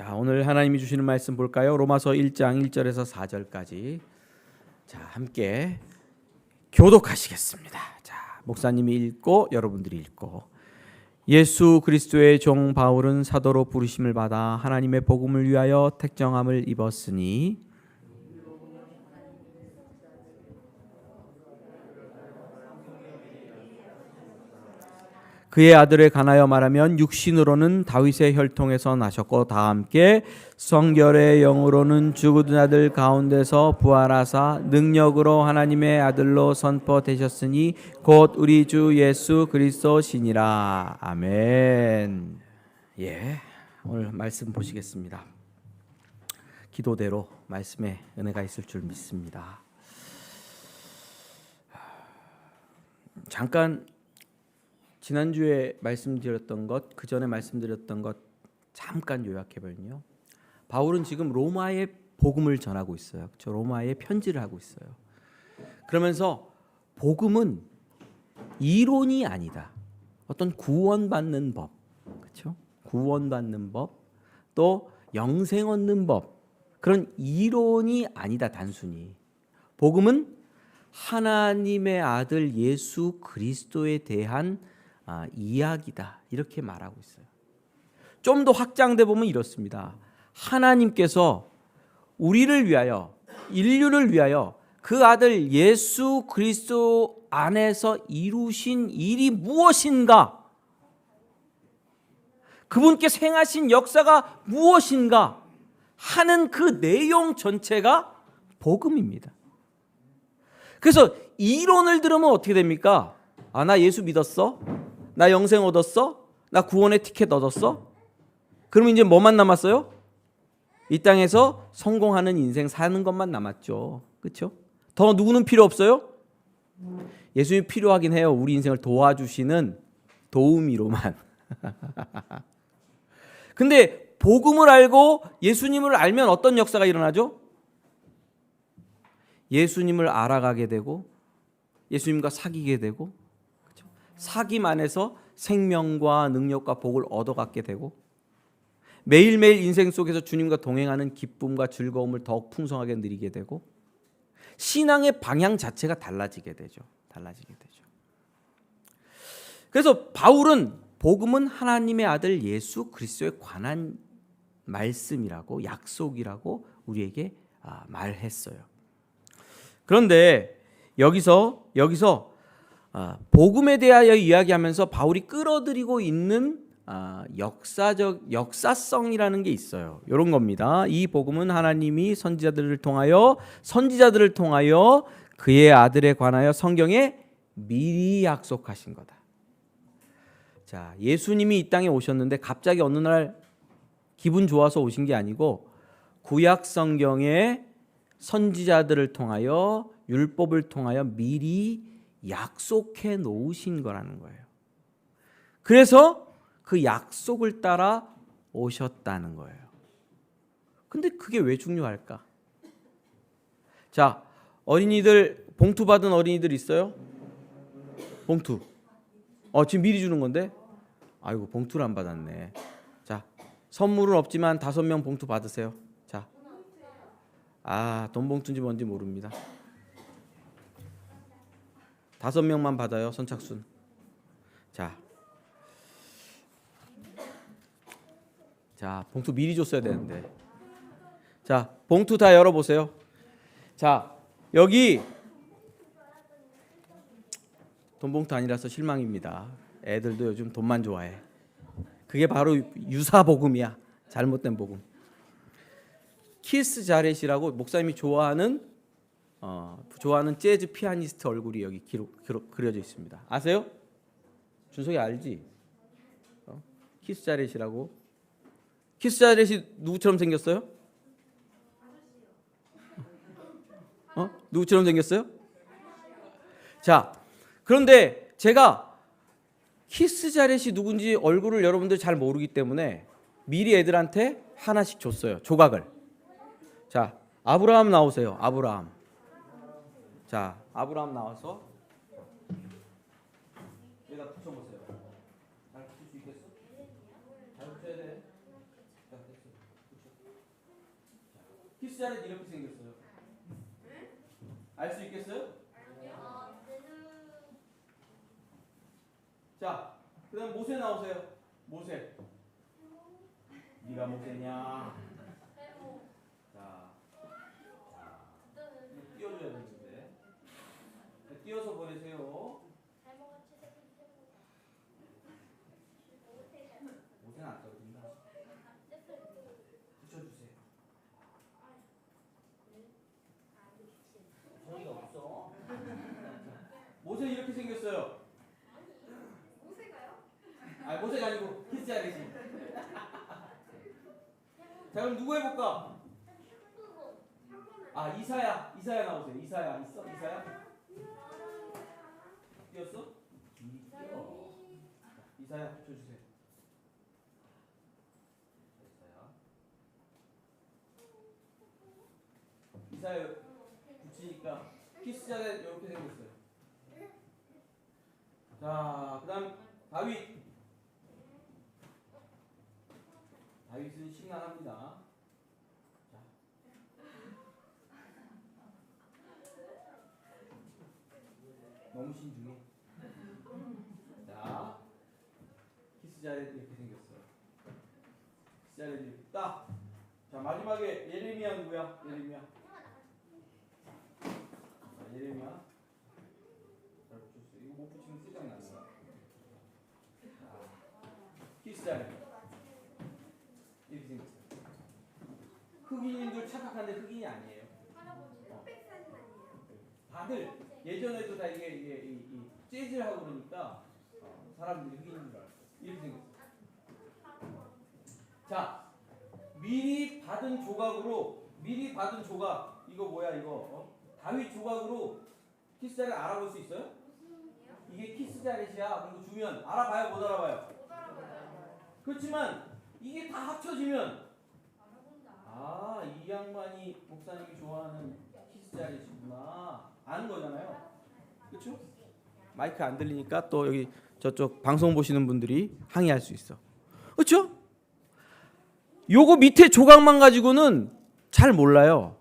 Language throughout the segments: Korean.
자, 오늘 하나님이 주시는 말씀 볼까요? 로마서 1장 1절에서 4절까지. 자, 함께 교독하시겠습니다. 자, 목사님이 읽고 여러분들이 읽고. 예수 그리스도의 종 바울은 사도로 부르심을 받아 하나님의 복음을 위하여 택정함을 입었으니 그의 아들에 관하여 말하면 육신으로는 다윗의 혈통에서 나셨고 다 함께 성결의 영으로는 죽은 자들 가운데서 부활하사 능력으로 하나님의 아들로 선포되셨으니 곧 우리 주 예수 그리스도시니라. 아멘. 예, 오늘 말씀 보시겠습니다. 기도대로 말씀에 은혜가 있을 줄 믿습니다. 잠깐 지난주에 말씀드렸던 것, 그 전에 말씀드렸던 것 잠깐 요약해보면요. 바울은 지금 로마의 복음을 전하고 있어요. 그렇죠? 로마의 편지를 하고 있어요. 그러면서 복음은 이론이 아니다. 어떤 구원받는 법, 그렇죠? 구원받는 법, 또 영생 얻는 법, 그런 이론이 아니다. 단순히 복음은 하나님의 아들 예수 그리스도에 대한 이야기다, 이렇게 말하고 있어요. 좀 더 확장돼 보면 이렇습니다. 하나님께서 우리를 위하여, 인류를 위하여 그 아들 예수 그리스도 안에서 이루신 일이 무엇인가, 그분께 행하신 역사가 무엇인가 하는 그 내용 전체가 복음입니다. 그래서 이론을 들으면 어떻게 됩니까? 나 예수 믿었어? 나 영생 얻었어? 나 구원의 티켓 얻었어? 그러면 이제 뭐만 남았어요? 이 땅에서 성공하는 인생 사는 것만 남았죠. 그렇죠? 더 누구는 필요 없어요? 예수님이 필요하긴 해요. 우리 인생을 도와주시는 도우미로만. 근데 복음을 알고 예수님을 알면 어떤 역사가 일어나죠? 예수님을 알아가게 되고 예수님과 사귀게 되고, 그렇죠? 사귐 안에서 생명과 능력과 복을 얻어갖게 되고, 매일매일 인생 속에서 주님과 동행하는 기쁨과 즐거움을 더욱 풍성하게 누리게 되고, 신앙의 방향 자체가 달라지게 되죠. 그래서 바울은 복음은 하나님의 아들 예수 그리스도에 관한 말씀이라고, 약속이라고 우리에게 말했어요. 그런데 여기서 복음에 대하여 이야기하면서 바울이 끌어들이고 있는 역사성이라는 게 있어요. 이런 겁니다. 이 복음은 하나님이 선지자들을 통하여 그의 아들에 관하여 성경에 미리 약속하신 거다. 자, 예수님이 이 땅에 오셨는데 갑자기 어느 날 기분 좋아서 오신 게 아니고 구약 성경에 선지자들을 통하여 율법을 통하여 미리 약속해 놓으신 거라는 거예요. 그래서 그 약속을 따라 오셨다는 거예요. 근데 그게 왜 중요할까? 자, 어린이들 봉투 받은 어린이들 있어요? 봉투. 지금 미리 주는 건데? 아이고, 봉투를 안 받았네. 자, 선물은 없지만 5명 봉투 받으세요. 자, 돈 봉투인지 뭔지 모릅니다. 5명만 받아요, 선착순. 자, 봉투 미리 줬어야 되는데. 자, 봉투 다 열어보세요. 자, 여기 돈 봉투 아니라서 실망입니다. 애들도 요즘 돈만 좋아해. 그게 바로 유사복음이야. 잘못된 복음. 키스 자렛이라고 목사님이 좋아하는 재즈 피아니스트 얼굴이 여기 그려져 있습니다. 아세요? 준석이 알지? 키스 자렛이라고. 키스 자렛이 누구처럼 생겼어요? 누구처럼 생겼어요? 자, 그런데 제가 키스 자렛이 누군지 얼굴을 여러분들 잘 모르기 때문에 미리 애들한테 하나씩 줬어요. 조각을. 자, 아브라함 나오세요. 아브라함. 자, 아브라함 나와서 여기다 붙여보세요. 잘 붙일 수 있겠어? 잘 붙여야 돼. 자, 됐어. 키스자렛 이렇게 생겼어요. 알 수 있겠어요? 자, 그다음 모세 나오세요. 모세. 네가 모세냐? 자, 띄워줘야 되는데. 띄워서 보내세요. 모세는 안 떠든다. 붙여주세요. 소리가 없어. 모세 이렇게 생겼어요. 아, 모세가 아니고 키스자렛이. 자, 그럼 누구 해볼까? 아, 이사야 나오세요. 이사야 있어? 이사야? 띄었어? 띄어. 이사야 붙여주세요. 이사야 붙이니까 키스자렛 이렇게 생겼어요. 자, 그다음 다윗. 다윗은 신앙합니다. 자. 너무 신중해. 자, 키스자렛 이렇게 생겼어요. 키스자렛 이렇게 딱. 자, 마지막에 예레미야 누구야? 예레미야. 자, 예레미야. 잘 붙였어요. 이거 못 붙이면 쓰장 난다. 키스자렛 이렇게 생겼어요. 흑인인들 착각하는데 흑인이 아니에요. 다들 예전에도 다 이게 재즈를 하고 그러니까 사람들이 흑인인 줄 알았어요. 이렇게 생겼어요. 자, 미리 받은 조각 이거 뭐야 이거? 다윗 조각으로 키스자렛 알아볼 수 있어요? 이게 키스자렛이야. 그럼 주면 알아봐요, 못 알아봐요? 그렇지만 이게 다 합쳐지면 아, 이 양반이 목사님이 좋아하는 키스자렛이구나 아는 거잖아요. 그렇죠? 마이크 안 들리니까 또 여기 저쪽 방송 보시는 분들이 항의할 수 있어. 그렇죠? 요거 밑에 조각만 가지고는 잘 몰라요.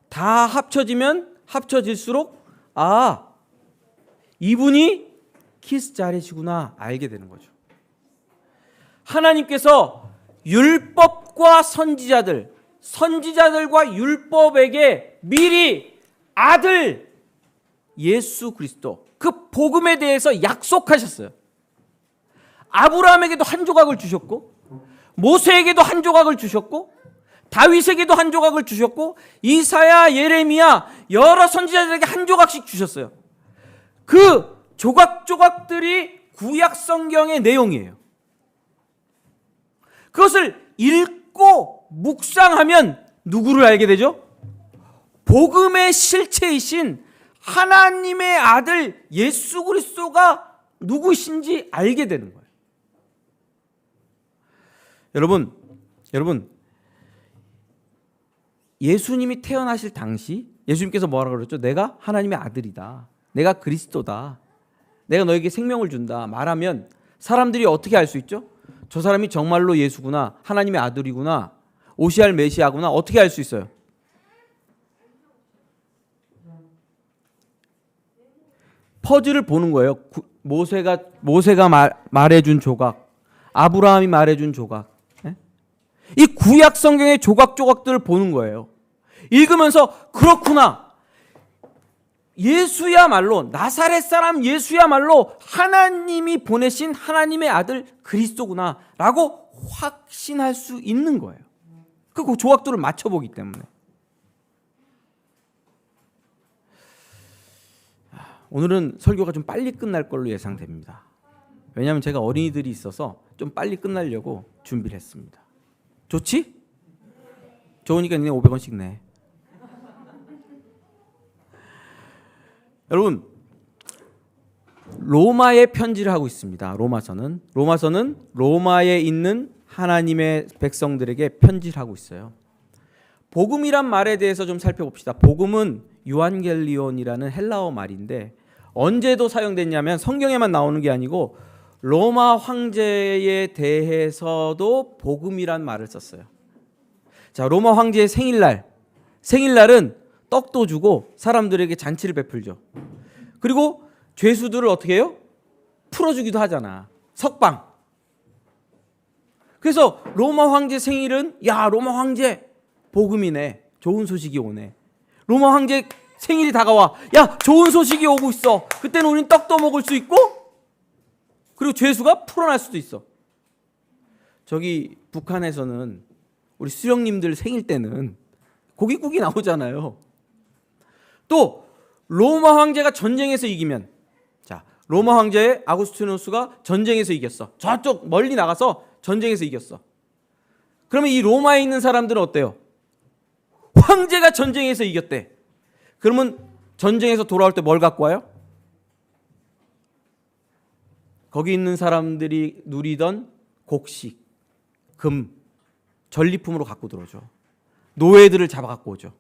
다 합쳐지면 합쳐질수록 아, 이분이 키스자렛이구나 알게 되는 거죠. 하나님께서 율법과 선지자들과 율법에게 미리 아들 예수 그리스도 그 복음에 대해서 약속하셨어요. 아브라함에게도 한 조각을 주셨고 모세에게도 한 조각을 주셨고 다윗에게도 한 조각을 주셨고 이사야, 예레미야 여러 선지자들에게 한 조각씩 주셨어요. 그 조각들이 구약 성경의 내용이에요. 그것을 읽고 묵상하면 누구를 알게 되죠? 복음의 실체이신 하나님의 아들 예수 그리스도가 누구신지 알게 되는 거예요. 여러분 예수님이 태어나실 당시 예수님께서 뭐라고 그랬죠? 내가 하나님의 아들이다. 내가 그리스도다. 내가 너에게 생명을 준다. 말하면 사람들이 어떻게 알 수 있죠? 저 사람이 정말로 예수구나. 하나님의 아들이구나. 오시할 메시아구나. 어떻게 알 수 있어요? 퍼즐을 보는 거예요. 모세가 말해준 조각, 아브라함이 말해준 조각. 이 구약 성경의 조각들을 보는 거예요. 읽으면서 그렇구나. 예수야말로 나사렛 사람 예수야말로 하나님이 보내신 하나님의 아들 그리스도구나라고 확신할 수 있는 거예요. 그 조각들을 맞춰보기 때문에. 오늘은 설교가 좀 빨리 끝날 걸로 예상됩니다. 왜냐하면 제가 어린이들이 있어서 좀 빨리 끝나려고 준비를 했습니다. 좋지? 좋으니까 니네 500원씩 내. 여러분 로마에 편지를 하고 있습니다. 로마서는 로마에 있는 하나님의 백성들에게 편지를 하고 있어요. 복음이란 말에 대해서 좀 살펴봅시다. 복음은 유한겔리온이라는 헬라어 말인데 언제도 사용됐냐면 성경에만 나오는 게 아니고 로마 황제에 대해서도 복음이란 말을 썼어요. 자, 로마 황제의 생일날은 떡도 주고 사람들에게 잔치를 베풀죠. 그리고 죄수들을 어떻게 해요? 풀어주기도 하잖아. 석방. 그래서 로마 황제 생일은 야, 로마 황제 복음이네. 좋은 소식이 오네. 로마 황제 생일이 다가와. 야, 좋은 소식이 오고 있어. 그때는 우린 떡도 먹을 수 있고 그리고 죄수가 풀어날 수도 있어. 저기 북한에서는 우리 수령님들 생일 때는 고깃국이 나오잖아요. 또 로마 황제가 전쟁에서 이기면, 자, 로마 황제 아구스티누스가 전쟁에서 이겼어. 저쪽 멀리 나가서 전쟁에서 이겼어. 그러면 이 로마에 있는 사람들은 어때요? 황제가 전쟁에서 이겼대. 그러면 전쟁에서 돌아올 때 뭘 갖고 와요? 거기 있는 사람들이 누리던 곡식, 금, 전리품으로 갖고 들어오죠. 노예들을 잡아 갖고 오죠.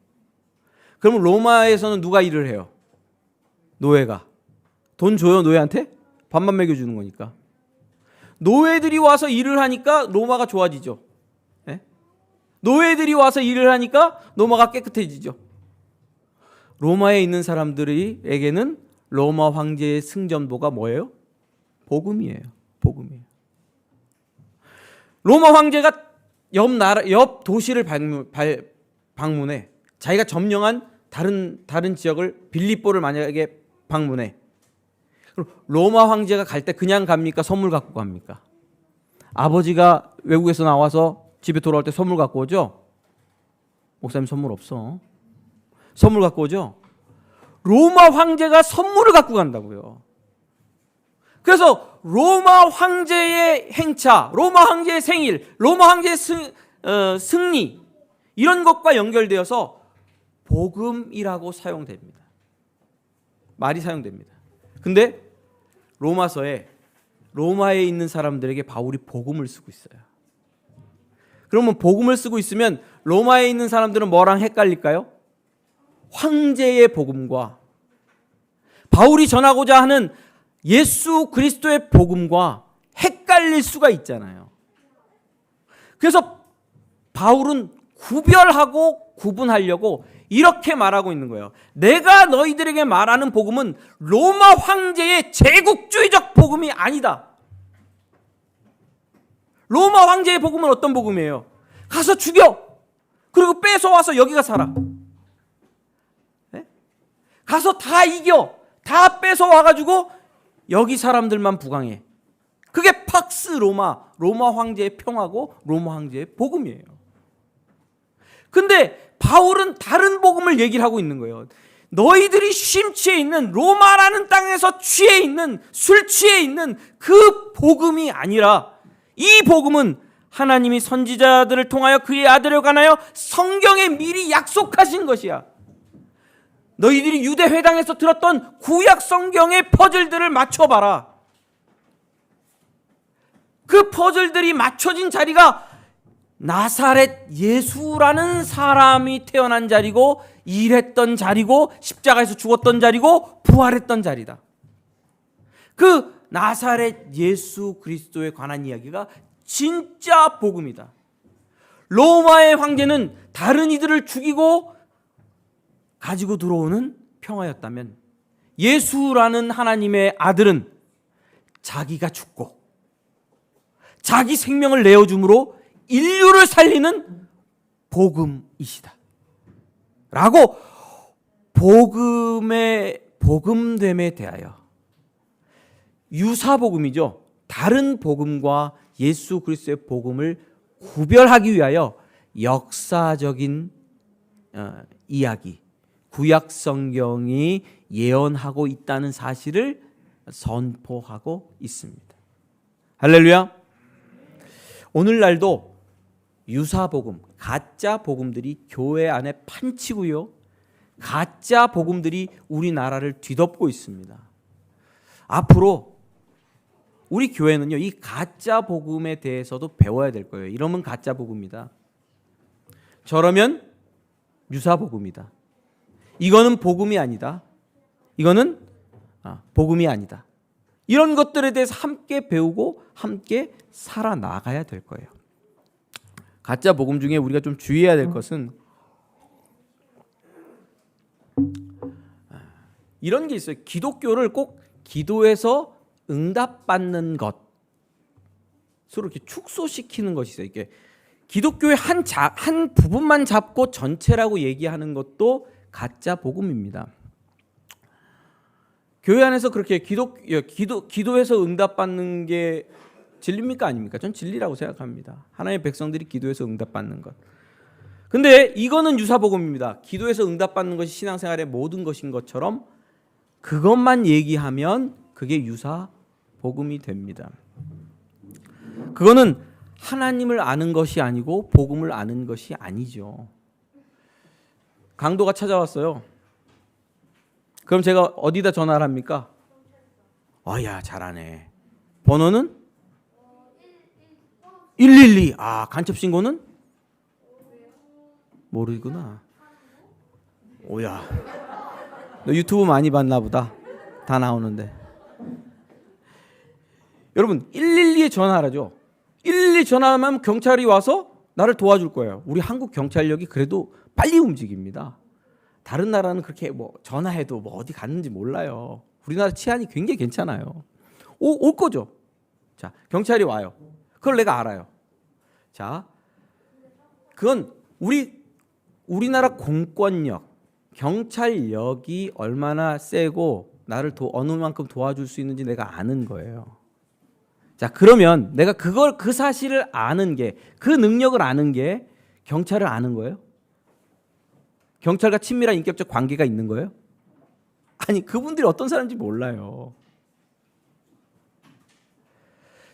그러면 로마에서는 누가 일을 해요? 노예가. 돈 줘요, 노예한테? 밥만 먹여주는 거니까. 노예들이 와서 일을 하니까 로마가 좋아지죠. 네? 노예들이 와서 일을 하니까 로마가 깨끗해지죠. 로마에 있는 사람들에게는 로마 황제의 승전보가 뭐예요? 복음이에요. 복음이에요. 로마 황제가 옆 도시를 방문해. 자기가 점령한 다른 지역을 빌립보를 만약에 방문해. 그럼 로마 황제가 갈 때 그냥 갑니까? 선물 갖고 갑니까? 아버지가 외국에서 나와서 집에 돌아올 때 선물 갖고 오죠? 목사님 선물 없어. 선물 갖고 오죠? 로마 황제가 선물을 갖고 간다고요. 그래서 로마 황제의 행차, 로마 황제의 생일, 로마 황제의 승리 이런 것과 연결되어서 복음이라고 사용됩니다. 말이 사용됩니다. 근데 로마서에 로마에 있는 사람들에게 바울이 복음을 쓰고 있어요. 그러면 복음을 쓰고 있으면 로마에 있는 사람들은 뭐랑 헷갈릴까요? 황제의 복음과 바울이 전하고자 하는 예수 그리스도의 복음과 헷갈릴 수가 있잖아요. 그래서 바울은 구별하고 구분하려고 이렇게 말하고 있는 거예요. 내가 너희들에게 말하는 복음은 로마 황제의 제국주의적 복음이 아니다. 로마 황제의 복음은 어떤 복음이에요? 가서 죽여. 그리고 뺏어와서 여기가 살아. 네? 가서 다 이겨. 다 뺏어와가지고 여기 사람들만 부강해. 그게 팍스 로마 황제의 평화고 로마 황제의 복음이에요. 근데 바울은 다른 복음을 얘기를 하고 있는 거예요. 너희들이 심취해 있는 로마라는 땅에서 취해 있는 술 취해 있는 그 복음이 아니라 이 복음은 하나님이 선지자들을 통하여 그의 아들을 관하여 성경에 미리 약속하신 것이야. 너희들이 유대 회당에서 들었던 구약 성경의 퍼즐들을 맞춰봐라. 그 퍼즐들이 맞춰진 자리가 나사렛 예수라는 사람이 태어난 자리고 일했던 자리고 십자가에서 죽었던 자리고 부활했던 자리다. 그 나사렛 예수 그리스도에 관한 이야기가 진짜 복음이다. 로마의 황제는 다른 이들을 죽이고 가지고 들어오는 평화였다면 예수라는 하나님의 아들은 자기가 죽고 자기 생명을 내어줌으로 인류를 살리는 복음이시다 라고 복음됨에 대하여 유사복음이죠. 다른 복음과 예수 그리스도의 복음을 구별하기 위하여 역사적인 이야기, 구약 성경이 예언하고 있다는 사실을 선포하고 있습니다. 할렐루야. 오늘날도 유사복음, 가짜 복음들이 교회 안에 판치고요. 가짜 복음들이 우리나라를 뒤덮고 있습니다. 앞으로 우리 교회는요, 이 가짜 복음에 대해서도 배워야 될 거예요. 이러면 가짜 복음이다. 저러면 유사 복음이다. 이거는 복음이 아니다. 이거는 복음이 아니다. 이런 것들에 대해서 함께 배우고 함께 살아나가야 될 거예요. 가짜 복음 중에 우리가 좀 주의해야 될 것은 이런 게 있어요. 기독교를 꼭 기도해서 응답받는 것으로 이렇게 축소시키는 것이 있어요. 이게 기독교의 한 부분만 잡고 전체라고 얘기하는 것도 가짜 복음입니다. 교회 안에서 그렇게 기도해서 응답받는 게 진리입니까 아닙니까? 전 진리라고 생각합니다. 하나님의 백성들이 기도해서 응답받는 것. 근데 이거는 유사복음입니다. 기도해서 응답받는 것이 신앙생활의 모든 것인 것처럼 그것만 얘기하면 그게 유사복음이 됩니다. 그거는 하나님을 아는 것이 아니고 복음을 아는 것이 아니죠. 강도가 찾아왔어요. 그럼 제가 어디다 전화를 합니까? 야, 잘하네. 번호는? 112. 간첩 신고는? 모르구나. 오야. 너 유튜브 많이 봤나 보다. 다 나오는데. 여러분, 112에 전화하라죠. 112 전화하면 경찰이 와서 나를 도와줄 거예요. 우리 한국 경찰력이 그래도 빨리 움직입니다. 다른 나라는 그렇게 전화해도 어디 갔는지 몰라요. 우리나라 치안이 굉장히 괜찮아요. 올 거죠. 자, 경찰이 와요. 그걸 내가 알아요. 자, 그건 우리나라 공권력, 경찰력이 얼마나 세고 나를 어느 만큼 도와줄 수 있는지 내가 아는 거예요. 자, 그러면 내가 그 사실을 아는 게, 그 능력을 아는 게 경찰을 아는 거예요? 경찰과 친밀한 인격적 관계가 있는 거예요? 아니, 그분들이 어떤 사람인지 몰라요.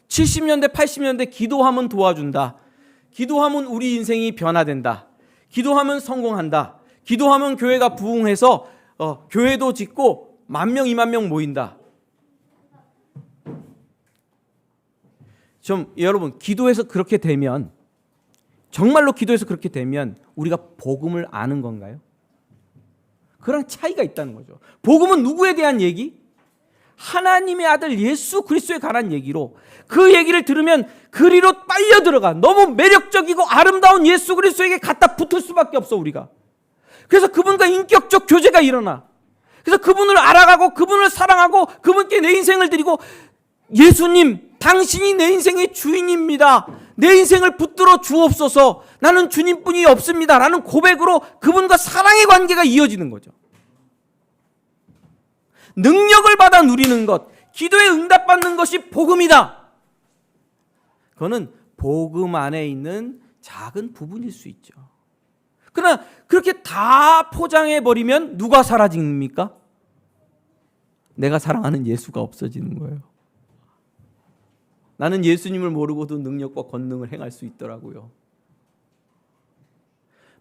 70년대, 80년대 기도하면 도와준다. 기도하면 우리 인생이 변화된다. 기도하면 성공한다. 기도하면 교회가 부흥해서 교회도 짓고 10,000명, 20,000명 모인다. 여러분, 기도해서 그렇게 되면, 정말로 기도해서 그렇게 되면 우리가 복음을 아는 건가요? 그런 차이가 있다는 거죠. 복음은 누구에 대한 얘기? 하나님의 아들 예수 그리스도에 관한 얘기로, 그 얘기를 들으면 그리로 빨려 들어가. 너무 매력적이고 아름다운 예수 그리스도에게 갖다 붙을 수밖에 없어, 우리가. 그래서 그분과 인격적 교제가 일어나. 그래서 그분을 알아가고 그분을 사랑하고 그분께 내 인생을 드리고, 예수님, 당신이 내 인생의 주인입니다. 내 인생을 붙들어 주옵소서. 나는 주님뿐이 없습니다. 라는 고백으로 그분과 사랑의 관계가 이어지는 거죠. 능력을 받아 누리는 것, 기도에 응답받는 것이 복음이다. 그거는 복음 안에 있는 작은 부분일 수 있죠. 그러나 그렇게 다 포장해버리면 누가 사라집니까? 내가 사랑하는 예수가 없어지는 거예요. 나는 예수님을 모르고도 능력과 권능을 행할 수 있더라고요.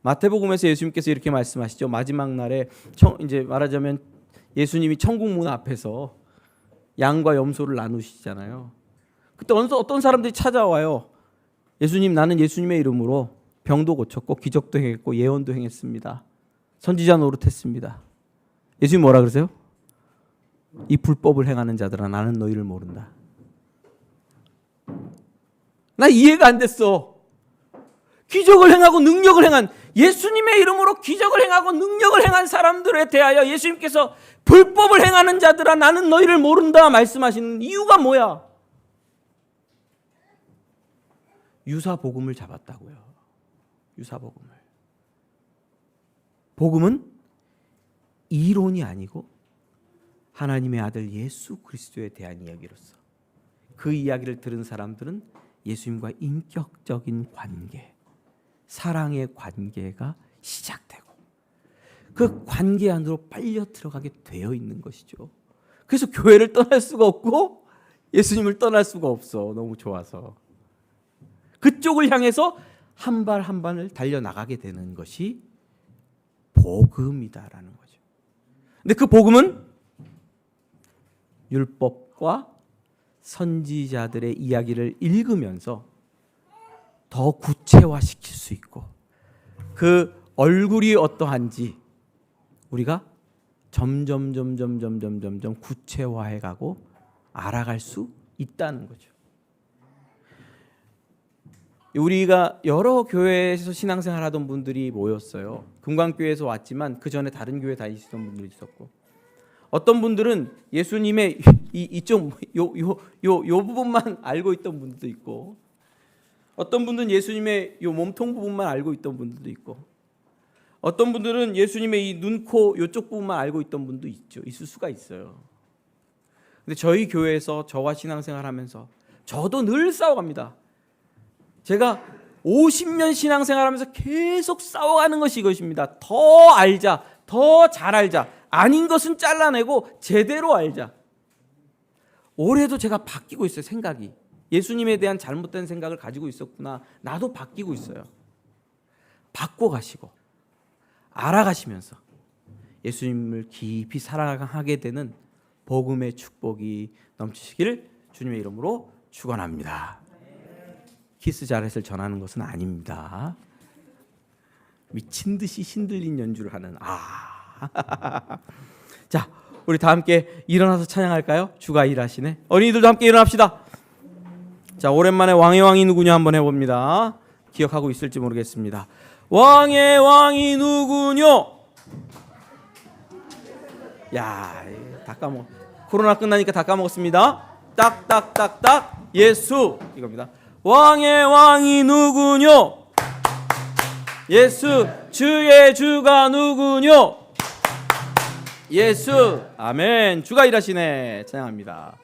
마태복음에서 예수님께서 이렇게 말씀하시죠. 마지막 날에 이제 말하자면 예수님이 천국 문 앞에서 양과 염소를 나누시잖아요. 그때 어떤 사람들이 찾아와요. 예수님, 나는 예수님의 이름으로 병도 고쳤고 기적도 행했고 예언도 행했습니다. 선지자 노릇했습니다. 예수님 뭐라 그러세요? 이 불법을 행하는 자들아, 나는 너희를 모른다. 나 이해가 안 됐어. 기적을 행하고 능력을 행한, 예수님의 이름으로 기적을 행하고 능력을 행한 사람들에 대하여 예수님께서 불법을 행하는 자들아 나는 너희를 모른다 말씀하시는 이유가 뭐야? 유사복음을 잡았다고요. 유사복음을. 복음은 이론이 아니고 하나님의 아들 예수 그리스도에 대한 이야기로서, 그 이야기를 들은 사람들은 예수님과 인격적인 관계, 사랑의 관계가 시작되고 그 관계 안으로 빨려 들어가게 되어 있는 것이죠. 그래서 교회를 떠날 수가 없고 예수님을 떠날 수가 없어. 너무 좋아서. 그쪽을 향해서 한 발 한 발을 달려나가게 되는 것이 복음이다라는 거죠. 근데 그 복음은 율법과 선지자들의 이야기를 읽으면서 더 구체화시킬 수 있고, 그 얼굴이 어떠한지 우리가 점점 구체화해가고 알아갈 수 있다는 거죠. 우리가 여러 교회에서 신앙생활 하던 분들이 모였어요. 금강교회에서 왔지만 그 전에 다른 교회 다니시던 분들이 있었고, 어떤 분들은 예수님의 이쪽 요 부분만 알고 있던 분들도 있고, 어떤 분들은 예수님의 요 몸통 부분만 알고 있던 분들도 있고, 어떤 분들은 예수님의 이 눈, 코 요쪽 부분만 알고 있던 분도 있을 수가 있어요. 근데 저희 교회에서 저와 신앙생활하면서 저도 늘 싸워갑니다. 제가 50년 신앙생활하면서 계속 싸워가는 것이 이것입니다. 더 알자, 더 잘 알자, 아닌 것은 잘라내고 제대로 알자. 올해도 제가 바뀌고 있어요. 생각이 예수님에 대한 잘못된 생각을 가지고 있었구나. 나도 바뀌고 있어요. 바꿔가시고 알아가시면서 예수님을 깊이 사랑하게 되는 복음의 축복이 넘치시기를 주님의 이름으로 축원합니다. 키스 자렛을 전하는 것은 아닙니다. 미친 듯이 신들린 연주를 하는 자, 우리 다 함께 일어나서 찬양할까요? 주가 일하시네. 어린이들도 함께 일어납시다. 자, 오랜만에 왕의 왕이 누구냐 한번 해봅니다. 기억하고 있을지 모르겠습니다. 왕의 왕이 누구뇨? 야, 다 까먹. 코로나 끝나니까 다 까먹었습니다. 딱딱딱딱 예수 이겁니다. 왕의 왕이 누구뇨? 예수. 주의 주가 누구뇨? 예수. 아멘. 주가 일하시네. 찬양합니다.